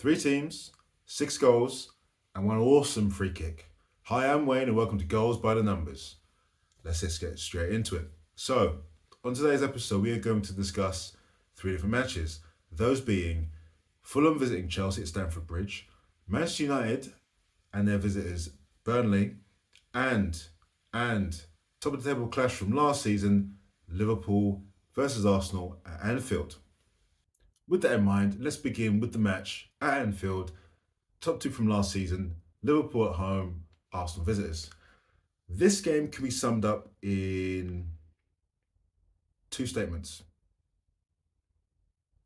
Three teams, 6 goals, and one awesome free kick. Hi, I'm Wayne, and welcome to Goals by the Numbers. Let's just get straight into it. So, on today's episode, we are going to discuss three different matches. Those being Fulham visiting Chelsea at Stamford Bridge, Manchester United and their visitors Burnley, and top of the table clash from last season, Liverpool versus Arsenal at Anfield. With that in mind, let's begin with the match at Anfield. Top two from last season, Liverpool at home, Arsenal visitors. This game can be summed up in two statements.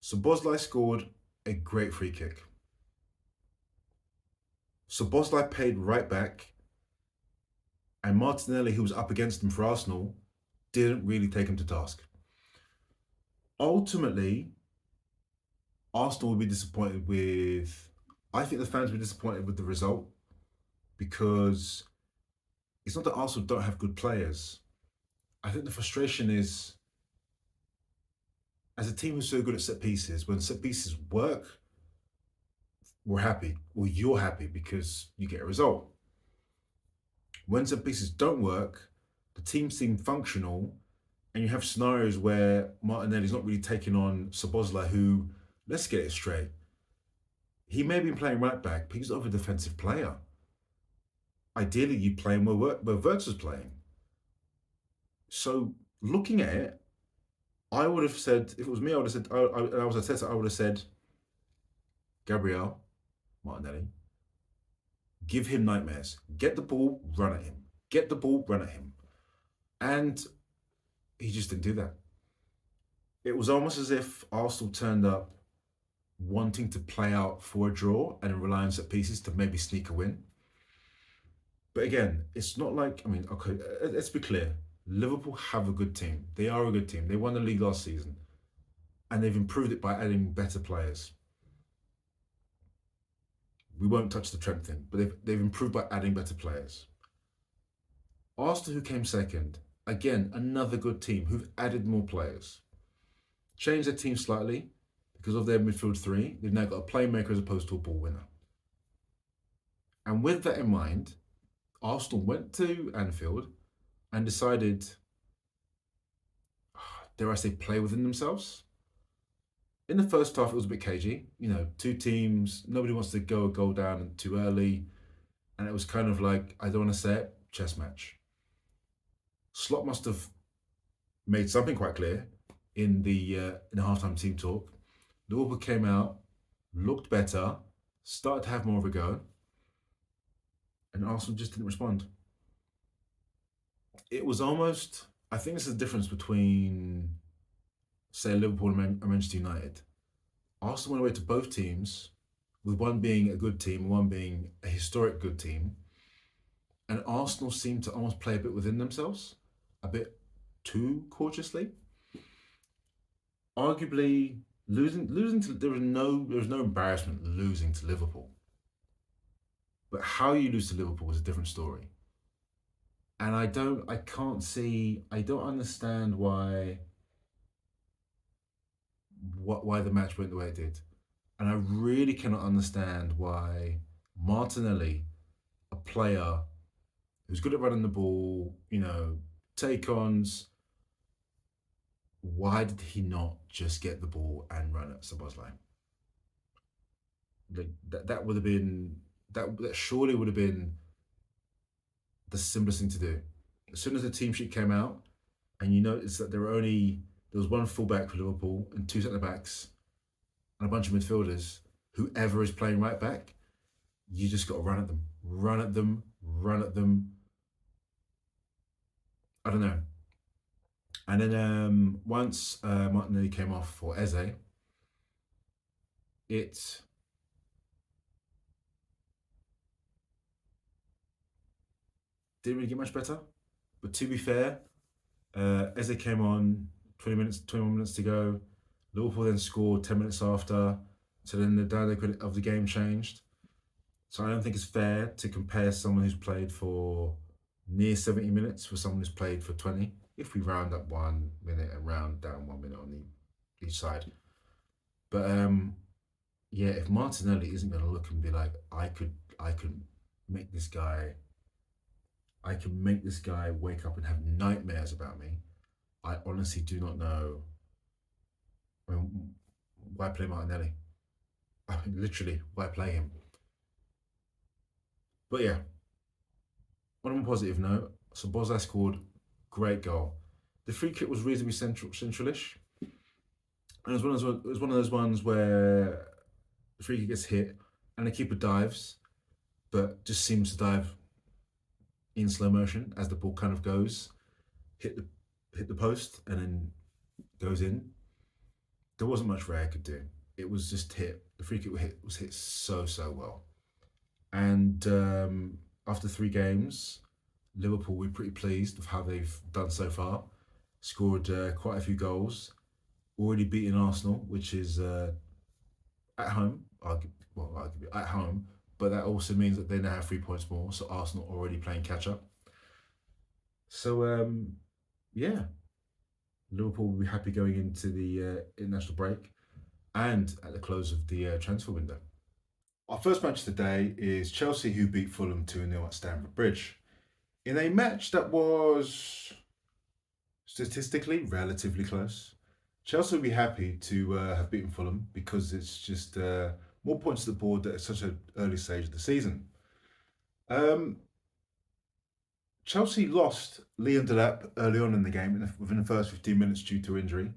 Szoboszlai scored a great free kick. Szoboszlai paid right back, and Martinelli, who was up against him for Arsenal, didn't really take him to task. Ultimately, Arsenal will be disappointed with. I think the fans will be disappointed with the result because it's not that Arsenal don't have good players. I think the frustration is, as a team who's so good at set pieces, when set pieces work, we're happy. Well, you're happy because you get a result. When set pieces don't work, the team seem functional, and you have scenarios where Martinelli's not really taking on Szoboszlai, who, let's get it straight, he may be playing right back, but he's not a defensive player. Ideally, you play him where Wirtz is playing. So, looking at it, I would have said, if it was me, I would have said, I was Arteta, I would have said, Gabriel Martinelli, give him nightmares. Get the ball, run at him. Get the ball, run at him. And he just didn't do that. It was almost as if Arsenal turned up wanting to play out for a draw and rely on set pieces to maybe sneak a win. But again, it's not like, okay, let's be clear. Liverpool have a good team. They are a good team. They won the league last season. And they've improved it by adding better players. We won't touch the Trent thing, but they've improved by adding better players. Arsenal, who came second, again, another good team who've added more players. Changed their team slightly because of their midfield three. They've now got a playmaker as opposed to a ball winner. And with that in mind, Arsenal went to Anfield and decided, dare I say, play within themselves. In the first half, it was a bit cagey. Two teams, nobody wants to go a goal down too early. And it was kind of like, I don't want to say it, chess match. Slot must have made something quite clear in the halftime team talk. Liverpool came out, looked better, started to have more of a go, and Arsenal just didn't respond. It was almost, I think this is the difference between, say, Liverpool and Manchester United. Arsenal went away to both teams, with one being a good team and one being a historic good team. And Arsenal seemed to almost play a bit within themselves, a bit too cautiously. Arguably, losing to there was no embarrassment losing to Liverpool. But how you lose to Liverpool is a different story. And I don't understand why the match went the way it did. And I really cannot understand why Martinelli, a player who's good at running the ball, take-ons, why did he not just get the ball and run at Szoboszlai? That would have been, that surely would have been the simplest thing to do. As soon as the team sheet came out, and you notice that there was one fullback for Liverpool and two centre backs and a bunch of midfielders, whoever is playing right back, you just got to run at them. Run at them, run at them. I don't know. And then once Martinelli came off for Eze, it didn't really get much better. But to be fair, Eze came on 21 minutes to go. Liverpool then scored 10 minutes after. So then the dynamic of the game changed. So I don't think it's fair to compare someone who's played for near 70 minutes for someone who's played for 20, if we round up 1 minute and round down 1 minute on each side. But yeah, if Martinelli isn't going to look and be like, I could make this guy, I can make this guy wake up and have nightmares about me. I honestly do not know. I mean, why play Martinelli? I mean, literally, why play him? But yeah, on a more positive note, Szoboszlai scored great goal. The free kick was reasonably centralish, and it was one of those ones where the free kick gets hit and the keeper dives, but just seems to dive in slow motion as the ball kind of goes, hit the post, and then goes in. There wasn't much Ray could do. It was just hit. The free kick was hit so well. And after 3 games, Liverpool were pretty pleased with how they've done so far. Scored quite a few goals. Already beaten Arsenal, which is at home. Arguably at home, but that also means that they now have 3 points more. So Arsenal already playing catch up. So yeah, Liverpool will be happy going into the international break and at the close of the transfer window. Our first match today is Chelsea, who beat Fulham 2-0 at Stamford Bridge. In a match that was statistically relatively close. Chelsea will be happy to have beaten Fulham because it's just more points to the board at such an early stage of the season. Chelsea lost Liam Delap early on in the game within the first 15 minutes due to injury,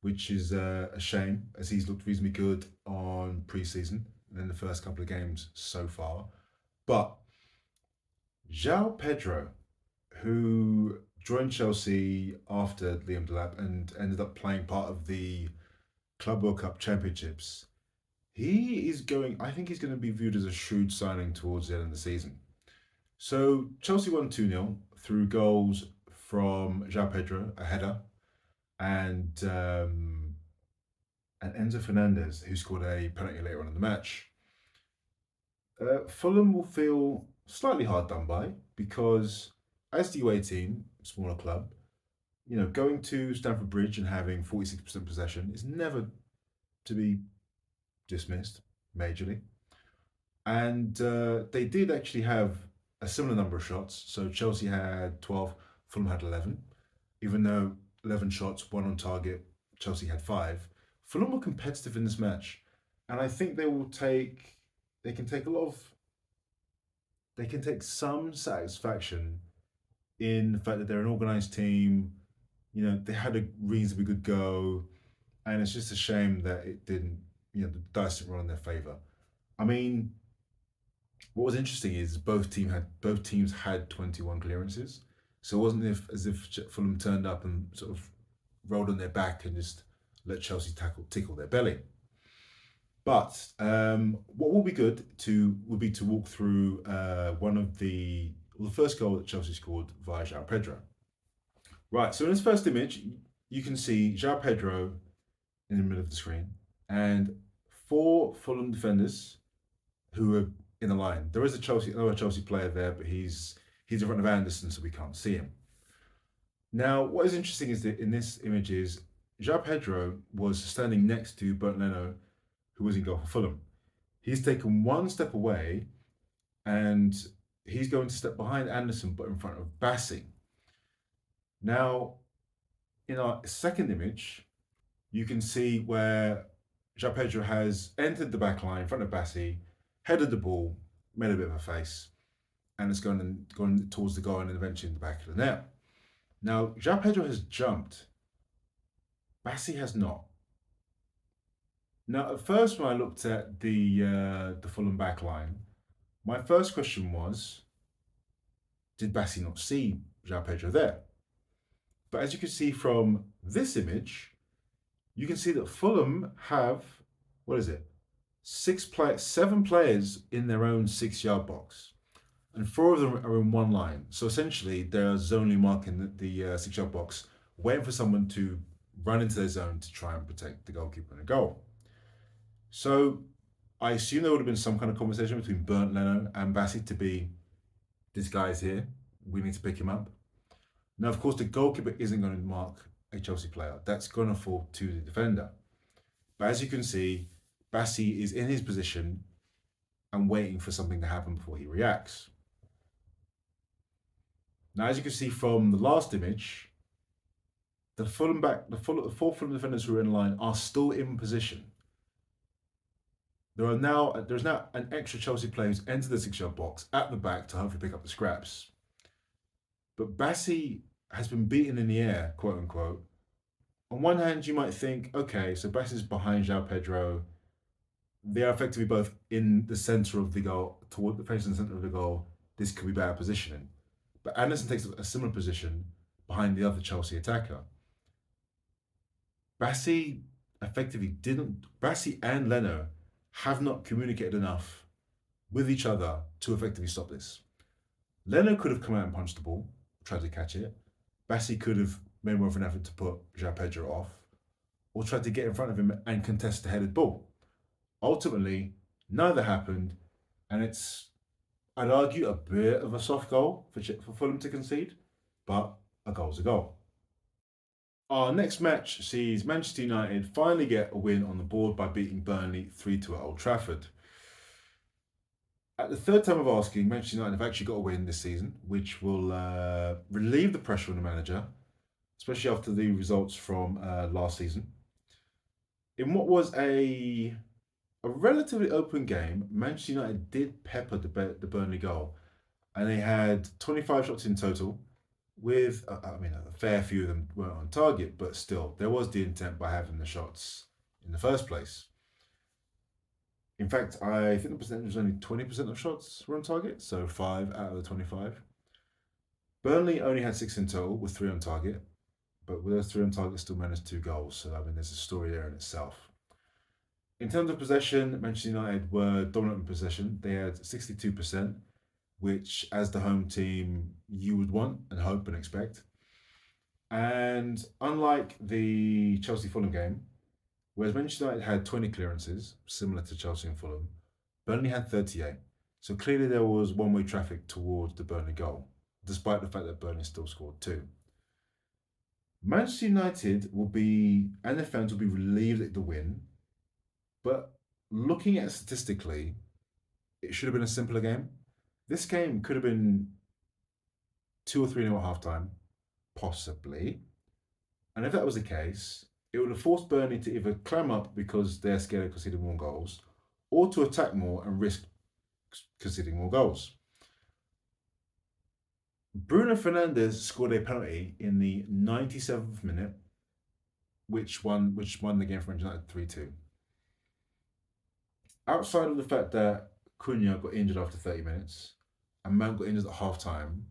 which is a shame as he's looked reasonably good on pre-season and in the first couple of games so far. But Joao Pedro, who joined Chelsea after Liam Delap and ended up playing part of the Club World Cup Championships, I think he's going to be viewed as a shrewd signing towards the end of the season. So Chelsea won 2-0 through goals from Joao Pedro, a header, and Enzo Fernandez, who scored a penalty later on in the match. Fulham will feel slightly hard done by because as the away team, smaller club, going to Stamford Bridge and having 46% possession is never to be dismissed majorly. And they did actually have a similar number of shots. So Chelsea had 12, Fulham had 11. Even though 11 shots, 1 on target, Chelsea had 5. Fulham were competitive in this match. And I think they can take some satisfaction in the fact that they're an organised team. They had a reasonably good go. And it's just a shame that it didn't, the dice didn't roll in their favour. I mean, what was interesting is both teams had 21 clearances. So it wasn't as if Fulham turned up and sort of rolled on their back and just let Chelsea tickle their belly. But what will be good would be to walk through the first goal that Chelsea scored via Joao Pedro. Right, so in this first image, you can see Joao Pedro in the middle of the screen and 4 Fulham defenders who are in the line. There is another Chelsea player there, but he's in front of Anderson, so we can't see him. Now, what is interesting is that in this image is Joao Pedro was standing next to Bernd Leno, who was in goal for Fulham. He's taken one step away, and he's going to step behind Anderson, but in front of Bassi. Now, in our second image, you can see where Joao Pedro has entered the back line in front of Bassi, headed the ball, made a bit of a face, and it's gone towards the goal and eventually in the back of the net. Now, Joao Pedro has jumped. Bassi has not. Now, at first, when I looked at the Fulham back line, my first question was, did Bassi not see Joao Pedro there? But as you can see from this image, you can see that Fulham have, 7 players in their own 6-yard box. And 4 of them are in one line. So essentially, they're zonally marking the 6-yard box, waiting for someone to run into their zone to try and protect the goalkeeper and a goal. So I assume there would have been some kind of conversation between Bernd Leno and Bassi to be, this guy's here, we need to pick him up. Now, of course, the goalkeeper isn't going to mark a Chelsea player. That's going to fall to the defender. But as you can see, Bassi is in his position and waiting for something to happen before he reacts. Now, as you can see from the last image, the four Fulham defenders who are in line are still in position. There's now an extra Chelsea player who's entered the 6-yard box at the back to hopefully pick up the scraps. But Bassi has been beaten in the air, quote unquote. On one hand, you might think, okay, so Bassi's behind Joao Pedro. They are effectively both in the centre of the goal, toward the facing the centre of the goal. This could be bad positioning. But Anderson takes a similar position behind the other Chelsea attacker. Bassi and Leno have not communicated enough with each other to effectively stop this. Leno could have come out and punched the ball, tried to catch it. Bassi could have made more of an effort to put Joao Pedro off, or tried to get in front of him and contest the headed ball. Ultimately, neither happened, and it's, I'd argue, a bit of a soft goal for Fulham to concede, but a goal's a goal. Our next match sees Manchester United finally get a win on the board by beating Burnley 3-2 at Old Trafford. At the third time of asking, Manchester United have actually got a win this season, which will relieve the pressure on the manager, especially after the results from last season. In what was a relatively open game, Manchester United did pepper the Burnley goal, and they had 25 shots in total, with, a fair few of them weren't on target, but still, there was the intent by having the shots in the first place. In fact, I think the percentage was only 20% of shots were on target, so 5 out of the 25. Burnley only had 6 in total, with 3 on target, but with those 3 on target, still managed 2 goals, so there's a story there in itself. In terms of possession, Manchester United were dominant in possession. They had 62%, which, as the home team, you would want and hope and expect. And unlike the Chelsea-Fulham game, whereas Manchester United had 20 clearances, similar to Chelsea and Fulham, Burnley had 38. So clearly there was one-way traffic towards the Burnley goal, despite the fact that Burnley still scored 2. Manchester United and their fans will be relieved at the win, but looking at it statistically, it should have been a simpler game. This game could have been 2 or 3-0 at halftime, possibly. And if that was the case, it would have forced Burnley to either climb up because they're scared of conceding more goals, or to attack more and risk conceding more goals. Bruno Fernandes scored a penalty in the 97th minute, which won the game for Manchester United 3-2. Outside of the fact that Cunha got injured after 30 minutes, and Mount got injured at half-time,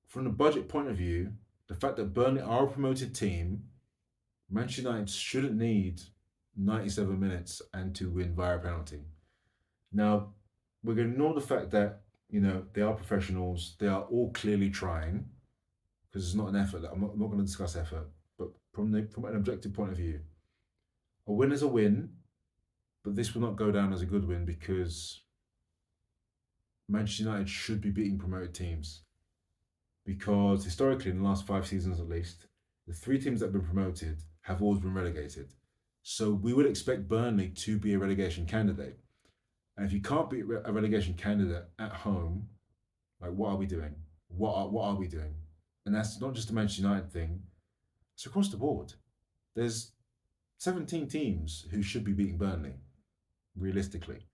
from the budget point of view, the fact that Burnley are a promoted team, Manchester United shouldn't need 97 minutes and to win via a penalty. Now, we're going to ignore the fact that, they are professionals, they are all clearly trying, because it's not an effort. I'm not going to discuss effort, but from an objective point of view, a win is a win, but this will not go down as a good win because Manchester United should be beating promoted teams. Because historically, in the last 5 seasons at least, the 3 teams that have been promoted have always been relegated. So we would expect Burnley to be a relegation candidate. And if you can't beat a relegation candidate at home, like, what are we doing? What are we doing? And that's not just a Manchester United thing. It's across the board. There's 17 teams who should be beating Burnley, realistically.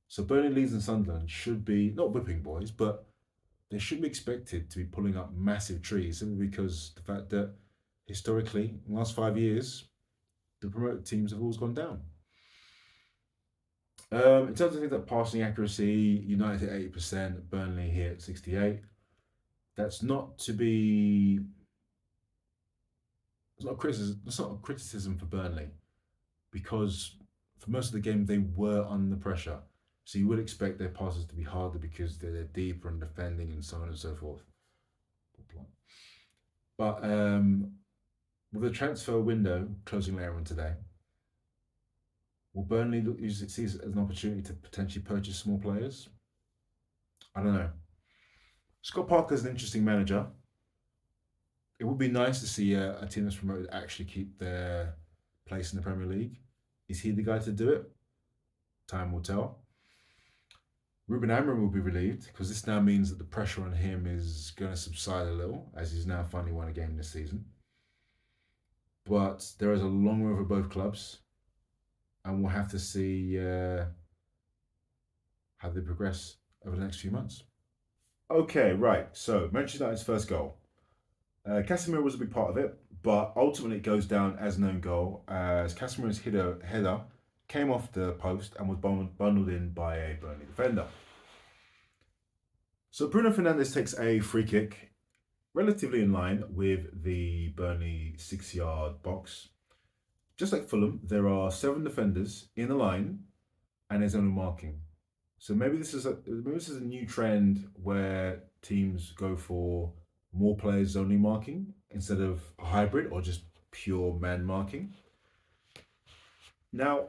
So Burnley, Leeds and Sunderland should be, not whipping boys, but they shouldn't be expected to be pulling up massive trees, simply because the fact that historically, in the last 5 years, the promoted teams have always gone down. In terms of things like passing accuracy, United hit 80%, Burnley hit 68%. That's not to be. It's not a criticism for Burnley, because for most of the game they were under pressure. So you would expect their passes to be harder because they're deeper and defending and so on and so forth. But with the transfer window closing later on today, will Burnley use it as an opportunity to potentially purchase small players? I don't know. Scott Parker's an interesting manager. It would be nice to see a team that's promoted actually keep their place in the Premier League. Is he the guy to do it? Time will tell. Ruben Amorim will be relieved because this now means that the pressure on him is going to subside a little as he's now finally won a game this season. But there is a long road for both clubs, and we'll have to see how they progress over the next few months. Okay, right. So Manchester United's first goal. Casimiro was a big part of it, but ultimately it goes down as an own goal as Casimiro's header came off the post and was bundled in by a Burnley defender. So Bruno Fernandes takes a free kick relatively in line with the Burnley 6-yard box. Just like Fulham, there are 7 defenders in the line and there's only marking. So maybe this is a new trend where teams go for more players only marking instead of a hybrid or just pure man marking. Now,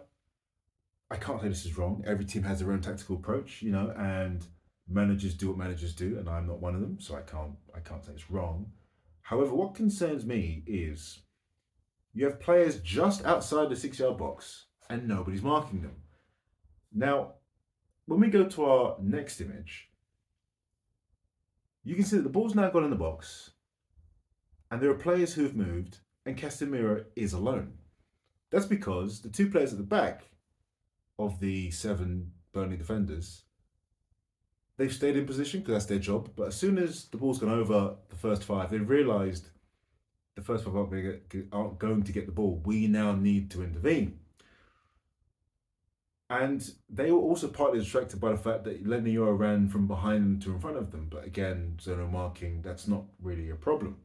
I can't say this is wrong. Every team has their own tactical approach, and managers do what managers do, and I'm not one of them, so I can't say it's wrong. However, what concerns me is you have players just outside the 6-yard box and nobody's marking them. Now, when we go to our next image, you can see that the ball's now gone in the box and there are players who have moved and Casimiro is alone. That's because the 2 players at the back of the 7 Burnley defenders, they've stayed in position because that's their job. But as soon as the ball's gone over the first 5, they've realised the first 5 aren't going to get the ball. We now need to intervene. And they were also partly distracted by the fact that Joao ran from behind them to in front of them. But again, zonal marking, that's not really a problem.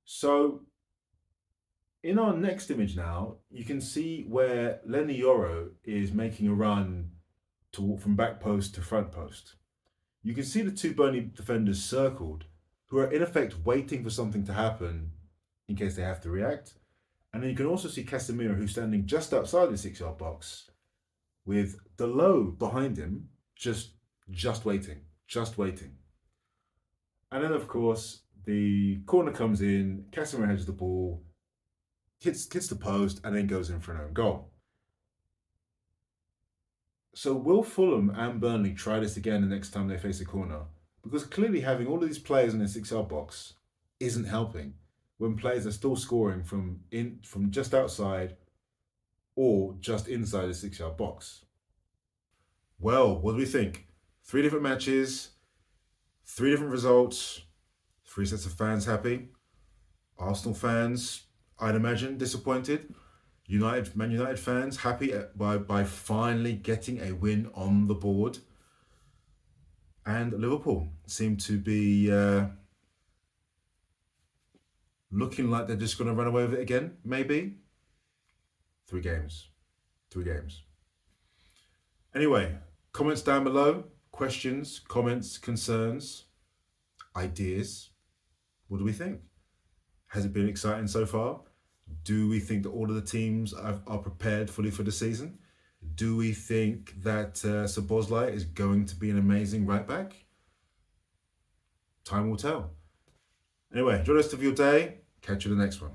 So in our next image now, you can see where Joao is making a run from back post to front post. You can see the 2 Burnley defenders circled, who are in effect waiting for something to happen in case they have to react. And then you can also see Casimiro, who's standing just outside the 6-yard box, with Delot behind him, just waiting. And then, of course, the corner comes in, Casimiro heads the ball, hits the post, and then goes in for an own goal. So will Fulham and Burnley try this again the next time they face a corner? Because clearly having all of these players in the 6-yard box isn't helping when players are still scoring from just outside or just inside the 6-yard box. Well, what do we think? 3 different matches, 3 different results, 3 sets of fans happy. Arsenal fans, I'd imagine, disappointed. Man United fans happy by finally getting a win on the board. And Liverpool seem to be looking like they're just going to run away with it again, maybe. 3 games. Anyway, comments down below. Questions, comments, concerns, ideas. What do we think? Has it been exciting so far? Do we think that all of the teams are prepared fully for the season? Do we think that Szoboszlai is going to be an amazing right back? Time will tell. Anyway, enjoy the rest of your day. Catch you in the next one.